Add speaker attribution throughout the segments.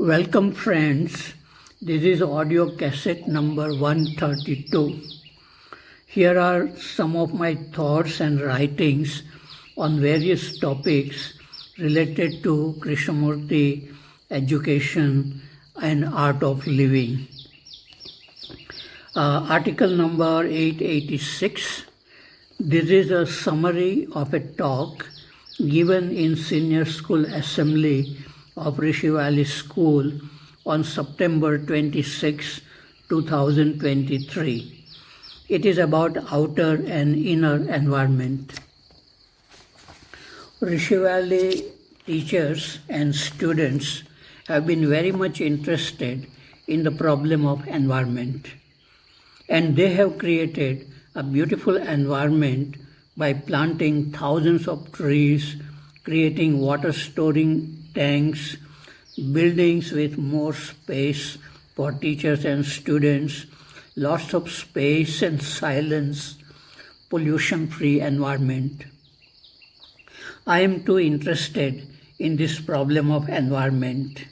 Speaker 1: Welcome friends, this is audio cassette number 132. Here are some of my thoughts and writings on various topics related to Krishnamurti, education and art of living. Article number 886. This is a summary of a talk given in Senior School Assembly of Rishi Valley School on September 26, 2023. It is about outer and inner environment. Rishi Valley teachers and students have been very much interested in the problem of environment, and they have created a beautiful environment by planting thousands of trees, creating water storing tanks, buildings with more space for teachers and students, lots of space and silence, pollution-free environment. I am too interested in this problem of environment.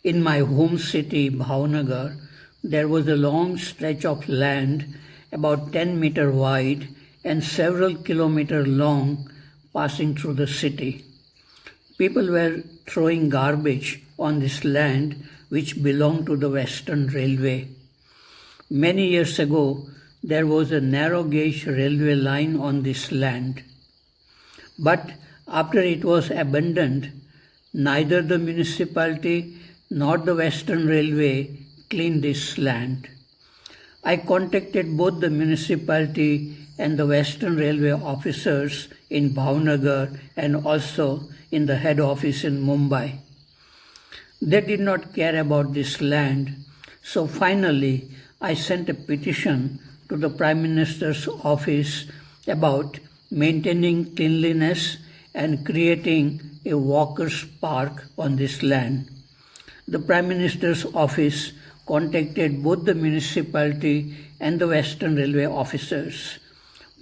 Speaker 1: In my home city, Bhavnagar, there was a long stretch of land about 10 meters wide and several kilometers long passing through the city. People were throwing garbage on this land which belonged to the Western Railway. Many years ago, there was a narrow gauge railway line on this land. But after it was abandoned, neither the municipality nor the Western Railway cleaned this land. I contacted both the municipality and the Western Railway officers in Bhavnagar and also in the head office in Mumbai. They did not care about this land, so finally I sent a petition to the Prime Minister's office about maintaining cleanliness and creating a walkers' park on this land. The Prime Minister's office contacted both the municipality and the Western Railway officers.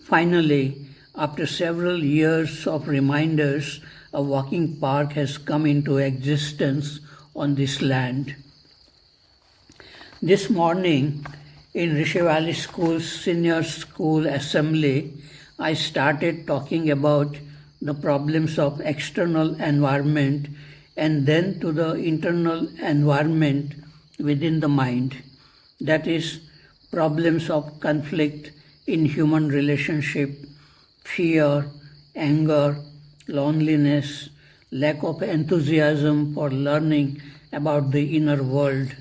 Speaker 1: Finally, after several years of reminders, a walking park has come into existence on this land. This morning, in Rishi Valley School's Senior School Assembly, I started talking about the problems of external environment and then to the internal environment within the mind. That is, problems of conflict in human relationship, fear, anger, loneliness, lack of enthusiasm for learning about the inner world.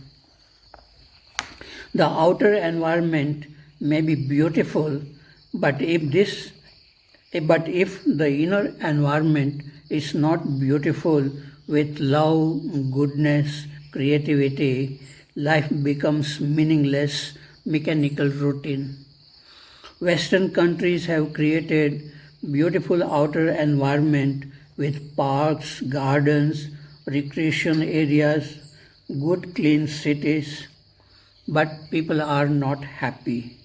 Speaker 1: The outer environment may be beautiful, but if the inner environment is not beautiful with love, goodness, creativity, life becomes meaningless, mechanical routine. Western countries have created beautiful outer environment with parks, gardens, recreation areas, good clean cities, but people are not happy.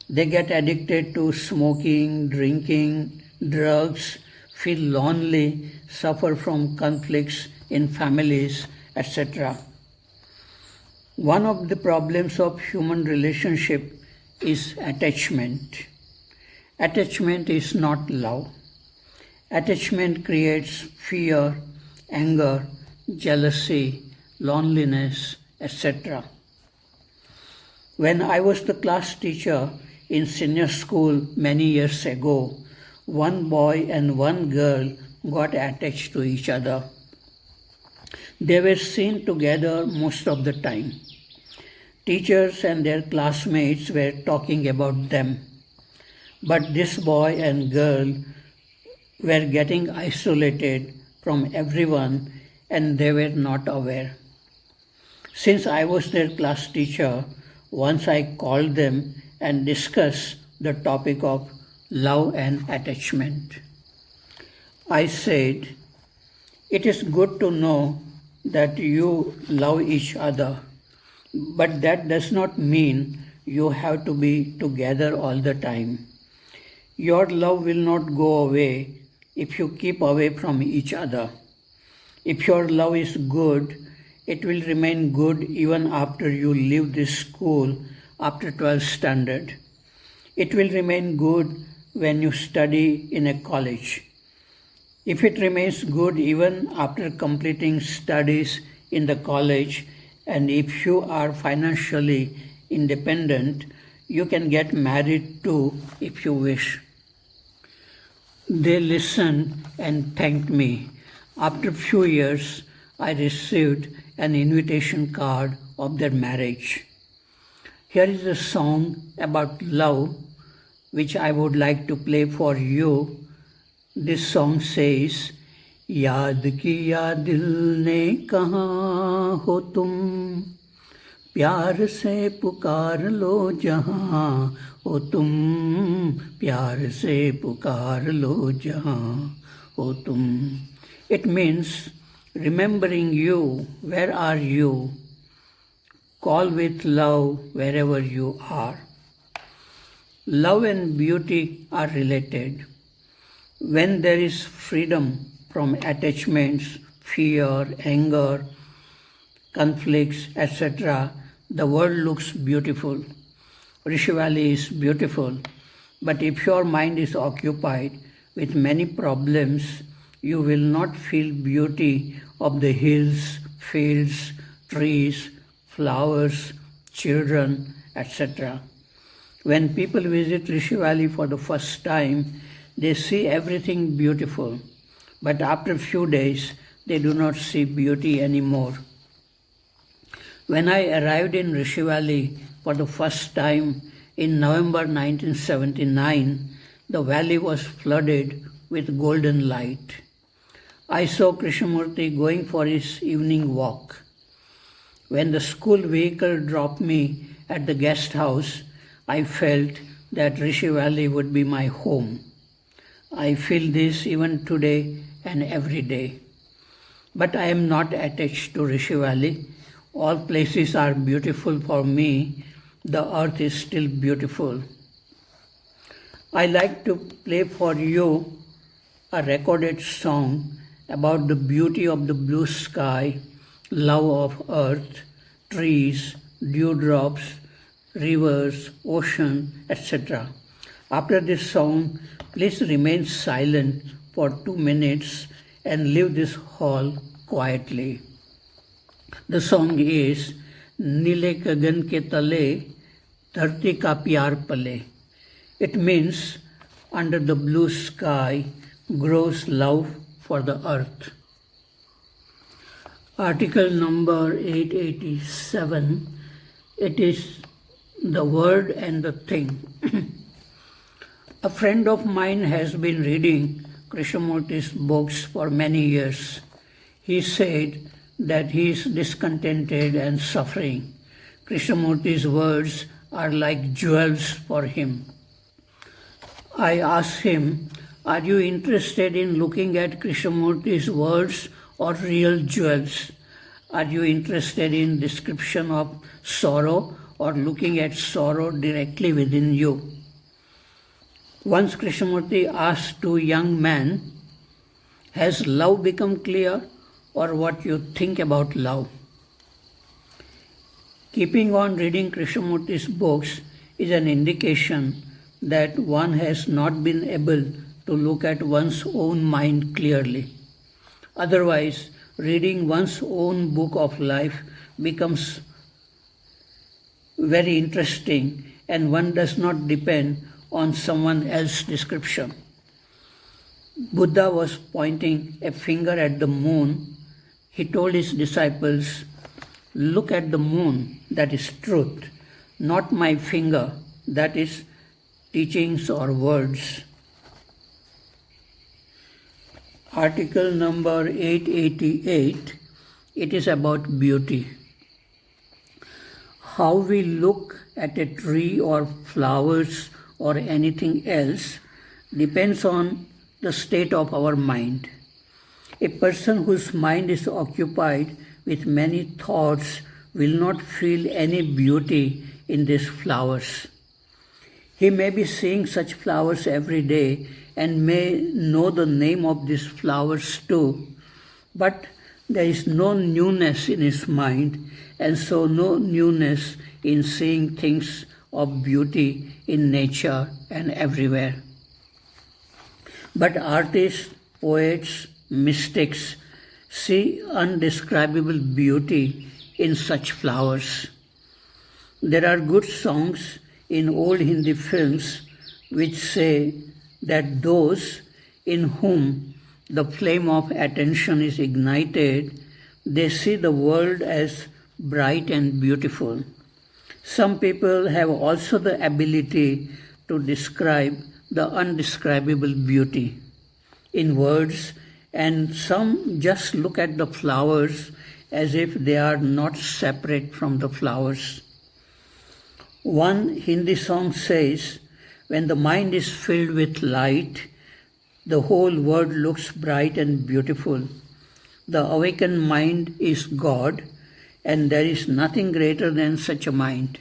Speaker 1: They get addicted to smoking, drinking, drugs, feel lonely, suffer from conflicts in families, etc. One of the problems of human relationship is attachment. Attachment is not love. Attachment creates fear, anger, jealousy, loneliness, etc. When I was the class teacher in senior school many years ago, one boy and one girl got attached to each other. They were seen together most of the time. Teachers and their classmates were talking about them. But this boy and girl were getting isolated from everyone and they were not aware. Since I was their class teacher, once I called them and discussed the topic of love and attachment. I said, "It is good to know that you love each other, but that does not mean you have to be together all the time. Your love will not go away if you keep away from each other. If your love is good, It will remain good even after you leave this school after 12th standard. It will remain good when you study in a college. If it remains good even after completing studies in the college, and if you are financially independent, you can get married too if you wish. They listened and thanked me. After a few years, I received an invitation card of their marriage. Here is a song about love which I would like to play for you. This song says, याद किया दिल ने कहाँ हो तुम, प्यार से पुकार लो जहाँ हो तुम, प्यार से पुकार लो जहाँ हो तुम. It means, remembering you, where are you? Call with love wherever you are. Love and beauty are related. When there is freedom from attachments, fear, anger, conflicts, etc., the world looks beautiful. Rishi Valley is beautiful, but if your mind is occupied with many problems, you will not feel beauty of the hills, fields, trees, flowers, children, etc. When people visit Rishi Valley for the first time, they see everything beautiful, but after a few days, they do not see beauty anymore. When I arrived in Rishi Valley for the first time in November 1979, the valley was flooded with golden light. I saw Krishnamurti going for his evening walk. When the school vehicle dropped me at the guest house, I felt that Rishi Valley would be my home. I feel this even today and every day. But I am not attached to Rishi Valley. All places are beautiful for me. The earth is still beautiful. I like to play for you a recorded song about the beauty of the blue sky, love of earth, trees, dewdrops, rivers, ocean, etc. After this song, please remain silent for 2 minutes and leave this hall quietly. The song is Nile Kagan ke tale, dharti ka pyar pale. It means under the blue sky grows love for the earth. Article number 887. It is the word and the thing. A friend of mine has been reading Krishnamurti's books for many years. He said that he is discontented and suffering. Krishnamurti's words are like jewels for him. I asked him, are you interested in looking at Krishnamurti's words or real jewels? Are you interested in description of sorrow or looking at sorrow directly within you? Once Krishnamurti asked two young men, has love become clear or what you think about love? Keeping on reading Krishnamurti's books is an indication that one has not been able to look at one's own mind clearly. Otherwise, reading one's own book of life becomes very interesting and one does not depend on someone else's description. Buddha was pointing a finger at the moon. He told his disciples, look at the moon, that is truth, not my finger, that is teachings or words. Article number 888, it is about beauty. How we look at a tree or flowers or anything else depends on the state of our mind. A person whose mind is occupied with many thoughts will not feel any beauty in these flowers. He may be seeing such flowers every day and may know the name of these flowers too, but There is no newness in his mind, and so no newness in seeing things of beauty in nature and everywhere. But artists, poets, mystics see undescribable beauty in such flowers. There are good songs in old Hindi films which say that those in whom the flame of attention is ignited, they see the world as bright and beautiful. Some people have also the ability to describe the undescribable beauty in words, and some just look at the flowers as if they are not separate from the flowers. One Hindi song says, when the mind is filled with light, the whole world looks bright and beautiful. The awakened mind is God, and there is nothing greater than such a mind.